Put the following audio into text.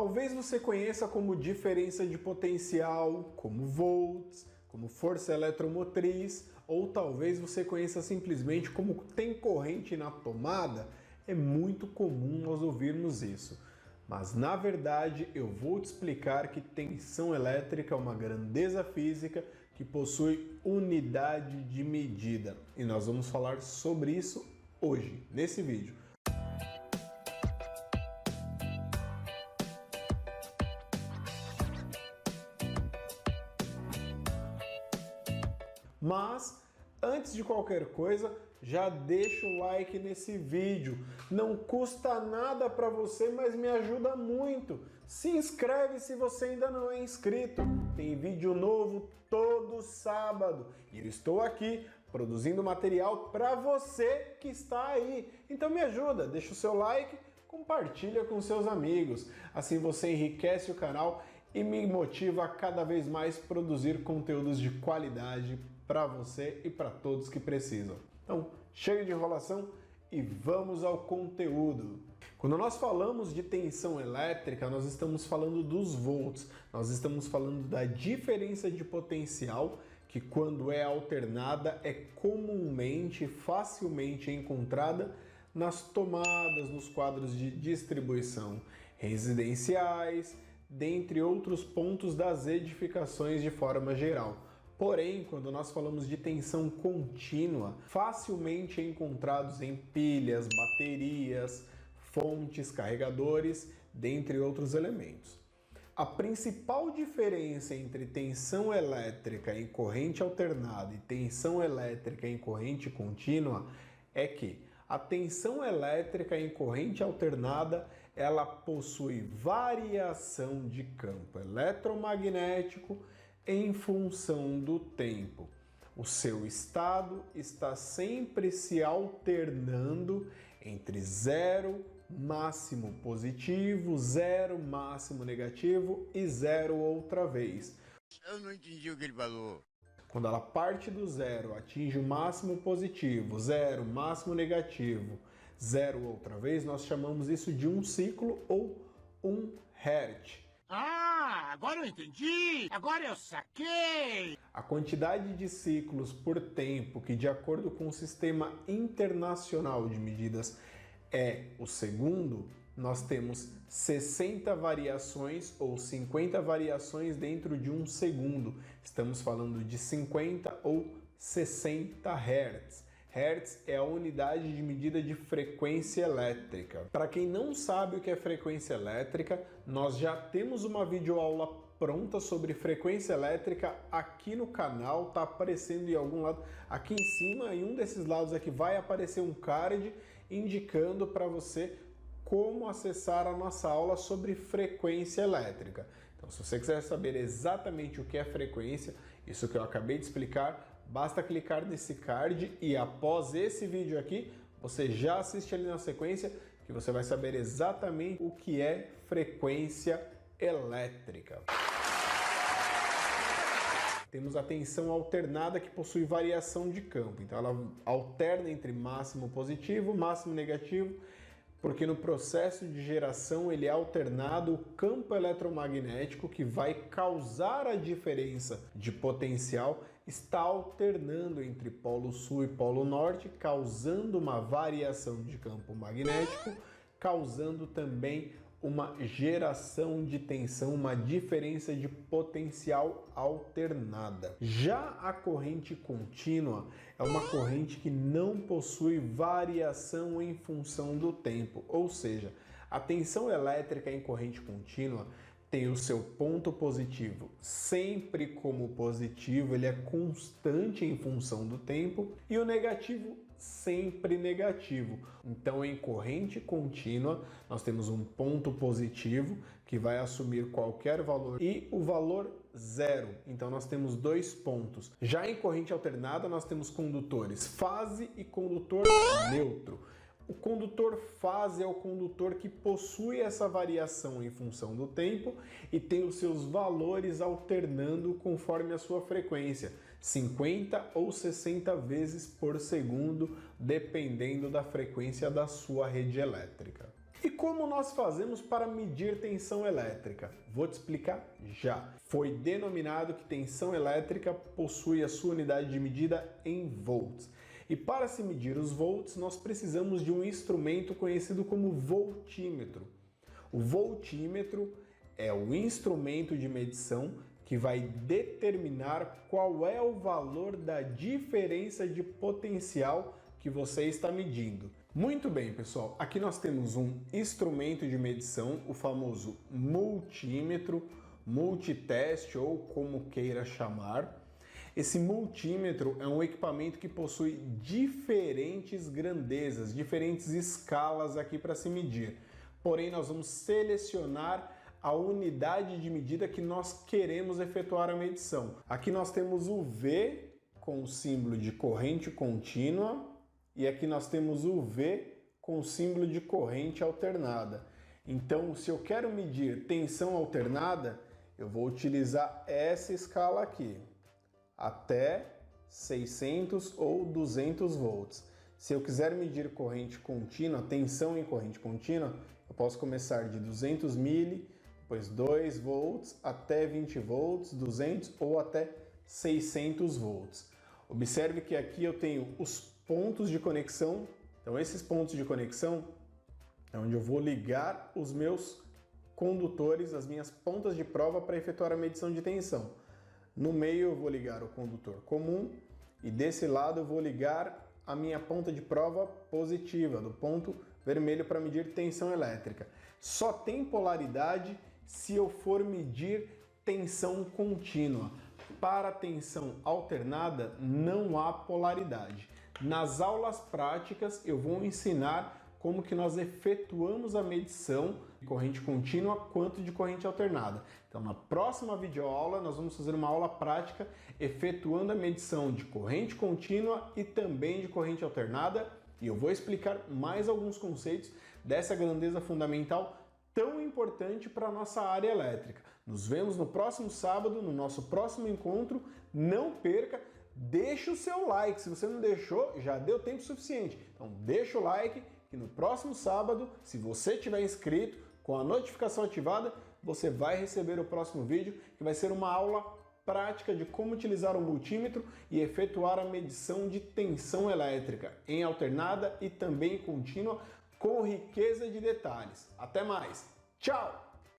talvez você conheça como diferença de potencial, como volts, como força eletromotriz, ou talvez você conheça simplesmente como tem corrente na tomada. É muito comum nós ouvirmos isso. Mas na verdade eu vou te explicar que tensão elétrica é uma grandeza física que possui unidade de medida. E nós vamos falar sobre isso hoje, nesse vídeo. Mas, antes de qualquer coisa, já deixa o like nesse vídeo. Não custa nada para você, mas me ajuda muito. Se inscreve se você ainda não é inscrito. Tem vídeo novo todo sábado. E eu estou aqui produzindo material para você que está aí. Então me ajuda, deixa o seu like, compartilha com seus amigos. Assim você enriquece o canal e me motiva a cada vez mais produzir conteúdos de qualidade para você e para todos que precisam. Então, chega de enrolação e vamos ao conteúdo. Quando nós falamos de tensão elétrica, nós estamos falando dos volts, nós estamos falando da diferença de potencial que, quando é alternada, é comumente, facilmente encontrada nas tomadas, nos quadros de distribuição residenciais, dentre outros pontos das edificações de forma geral. Porém, quando nós falamos de tensão contínua, facilmente encontrados em pilhas, baterias, fontes, carregadores, dentre outros elementos. A principal diferença entre tensão elétrica em corrente alternada e tensão elétrica em corrente contínua é que a tensão elétrica em corrente alternada ela possui variação de campo eletromagnético em função do tempo. O seu estado está sempre se alternando entre zero máximo positivo, zero máximo negativo e zero outra vez. Eu não entendi o que ele falou. Quando ela parte do zero, atinge o máximo positivo, zero máximo negativo, zero outra vez, nós chamamos isso de um ciclo ou um hertz. Ah, agora eu entendi! Agora eu saquei! A quantidade de ciclos por tempo que, de acordo com o Sistema Internacional de Medidas, é o segundo, nós temos 60 variações ou 50 variações dentro de um segundo. Estamos falando de 50 ou 60 Hz. Hertz é a unidade de medida de frequência elétrica. Para quem não sabe o que é frequência elétrica, nós já temos uma videoaula pronta sobre frequência elétrica aqui no canal, tá aparecendo em algum lado aqui em cima, em um desses lados aqui vai aparecer um card indicando para você como acessar a nossa aula sobre frequência elétrica. Então, se você quiser saber exatamente o que é frequência, isso que eu acabei de explicar, basta clicar nesse card e após esse vídeo aqui, você já assiste ali na sequência que você vai saber exatamente o que é frequência elétrica. Temos a tensão alternada que possui variação de campo. Então ela alterna entre máximo positivo, máximo negativo, porque no processo de geração ele é alternado o campo eletromagnético que vai causar a diferença de potencial, está alternando entre polo sul e polo norte, causando uma variação de campo magnético, causando também uma geração de tensão, uma diferença de potencial alternada. Já a corrente contínua é uma corrente que não possui variação em função do tempo, ou seja, a tensão elétrica em corrente contínua tem o seu ponto positivo sempre como positivo, ele é constante em função do tempo, e o negativo sempre negativo. Então, em corrente contínua, nós temos um ponto positivo que vai assumir qualquer valor e o valor zero. Então, nós temos dois pontos. Já em corrente alternada, nós temos condutores fase e condutor neutro. O condutor fase é o condutor que possui essa variação em função do tempo e tem os seus valores alternando conforme a sua frequência, 50 ou 60 vezes por segundo, dependendo da frequência da sua rede elétrica. E como nós fazemos para medir tensão elétrica? Vou te explicar já. Foi denominado que tensão elétrica possui a sua unidade de medida em volts. E para se medir os volts, nós precisamos de um instrumento conhecido como voltímetro. O voltímetro é o instrumento de medição que vai determinar qual é o valor da diferença de potencial que você está medindo. Muito bem, pessoal, aqui nós temos um instrumento de medição, o famoso multímetro, multiteste ou como queira chamar. Esse multímetro é um equipamento que possui diferentes grandezas, diferentes escalas aqui para se medir. Porém, nós vamos selecionar a unidade de medida que nós queremos efetuar a medição. Aqui nós temos o V com o símbolo de corrente contínua e aqui nós temos o V com o símbolo de corrente alternada. Então, se eu quero medir tensão alternada, eu vou utilizar essa escala aqui, até 600 ou 200 volts. Se eu quiser medir corrente contínua, tensão em corrente contínua, eu posso começar de 200 mili, depois 2 volts, até 20 volts, 200 ou até 600 volts. Observe que aqui eu tenho os pontos de conexão. Então esses pontos de conexão é onde eu vou ligar os meus condutores, as minhas pontas de prova para efetuar a medição de tensão. No meio eu vou ligar o condutor comum e desse lado eu vou ligar a minha ponta de prova positiva, do ponto vermelho para medir tensão elétrica. Só tem polaridade se eu for medir tensão contínua. Para tensão alternada não há polaridade. Nas aulas práticas eu vou ensinar como que nós efetuamos a medição de corrente contínua quanto de corrente alternada. Então na próxima videoaula nós vamos fazer uma aula prática efetuando a medição de corrente contínua e também de corrente alternada e eu vou explicar mais alguns conceitos dessa grandeza fundamental tão importante para a nossa área elétrica. Nos vemos no próximo sábado, no nosso próximo encontro. Não perca, deixa o seu like. Se você não deixou, já deu tempo suficiente. Então deixa o like que no próximo sábado, se você estiver inscrito, com a notificação ativada, você vai receber o próximo vídeo, que vai ser uma aula prática de como utilizar o multímetro e efetuar a medição de tensão elétrica em alternada e também contínua, com riqueza de detalhes. Até mais! Tchau!